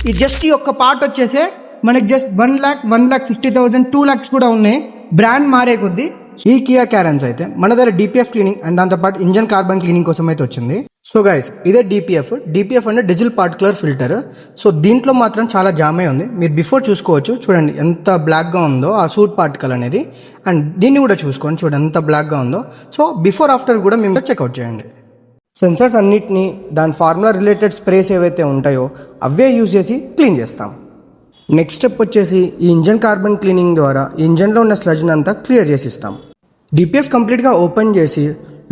ఈ జస్ట్ ఈ ఒక్క పార్ట్ వచ్చేసే మనకి జస్ట్ 1,50,000 2 lakhs కూడా ఉన్నాయి బ్రాండ్ మారే కొద్దీ. ఈ కియా క్యారెన్స్ అయితే మన దగ్గర డిపిఎఫ్ క్లీనింగ్ అండ్ దాంతోపాటు ఇంజన్ కార్బన్ క్లీనింగ్ కోసం అయితే వచ్చింది. సో గైస్ ఇదే డిపిఎఫ్ అంటే డిజిటల్ పార్టికులర్ ఫిల్టర్. సో దీంట్లో మాత్రం చాలా జామ్ అయి ఉంది. మీరు బిఫోర్ చూసుకోవచ్చు, చూడండి ఎంత బ్లాక్గా ఉందో ఆ సూట్ పార్టికల్ అనేది. అండ్ దీన్ని కూడా చూసుకోండి, చూడండి ఎంత బ్లాక్గా ఉందో. సో బిఫోర్ ఆఫ్టర్ కూడా మేము చెక్అవుట్ చేయండి. సెన్సర్స్ అన్నిటినీ దాని ఫార్ములా రిలేటెడ్ స్ప్రేస్ ఏవైతే ఉంటాయో అవే యూజ్ చేసి క్లీన్ చేస్తాం. నెక్స్ట్ స్టెప్ వచ్చేసి ఈ ఇంజన్ కార్బన్ క్లీనింగ్ ద్వారా ఇంజన్లో ఉన్న స్లజ్ని అంతా క్లియర్ చేసి ఇస్తాం. డిపిఎఫ్ కంప్లీట్గా ఓపెన్ చేసి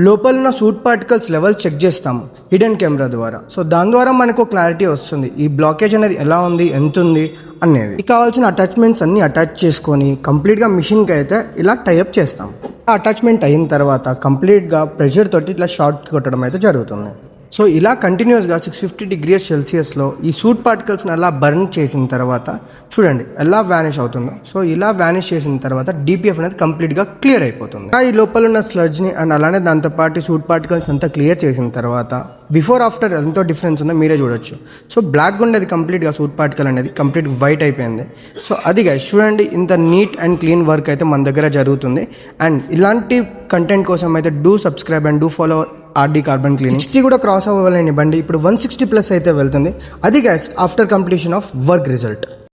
లోపల ఉన్న సూట్ పార్టికల్స్ లెవెల్ చెక్ చేస్తాం హిడెన్ కెమెరా ద్వారా. సో దాని ద్వారా మనకు క్లారిటీ వస్తుంది ఈ బ్లాకేజ్ అనేది ఎలా ఉంది, ఎంత ఉంది అనేది. కావాల్సిన అటాచ్మెంట్స్ అన్ని అటాచ్ చేసుకొని కంప్లీట్గా మిషన్కి అయితే ఇలా టైఅప్ చేస్తాం. అటాచ్మెంట్ అయిన తర్వాత కంప్లీట్గా ప్రెషర్ తోటి ఇట్లా షార్ట్ కొట్టడం అయితే జరుగుతుంది. సో ఇలా కంటిన్యూస్గా 650 degrees Celsiusలో ఈ సూట్ పార్టికల్స్ని అలా బర్న్ చేసిన తర్వాత చూడండి ఎలా వ్యానిష్ అవుతుందో. సో ఇలా వ్యానిష్ చేసిన తర్వాత డిపిఎఫ్ అనేది కంప్లీట్గా క్లియర్ అయిపోతుంది. ఈ లోపల ఉన్న స్లడ్జ్ని అండ్ అలానే దాంతోపాటు సూట్ పార్టికల్స్ అంతా క్లియర్ చేసిన తర్వాత బిఫోర్ ఆఫ్టర్ ఎంతో డిఫరెన్స్ ఉందో మీరే చూడొచ్చు. సో బ్లాక్ ఉండేది కంప్లీట్గా సూట్ పార్టికల్ అనేది కంప్లీట్ వైట్ అయిపోయింది. సో అది గైస్ చూడండి ఇంత నీట్ అండ్ క్లీన్ వర్క్ అయితే మన దగ్గర జరుగుతుంది. అండ్ ఇలాంటి కంటెంట్ కోసం అయితే do subscribe and do follow RD carbon cleaning. 60 కూడా క్రాస్ అవ్వాలని బండి ఇప్పుడు 160+ అయితే వెళ్తుంది. అది guys after completion of work result.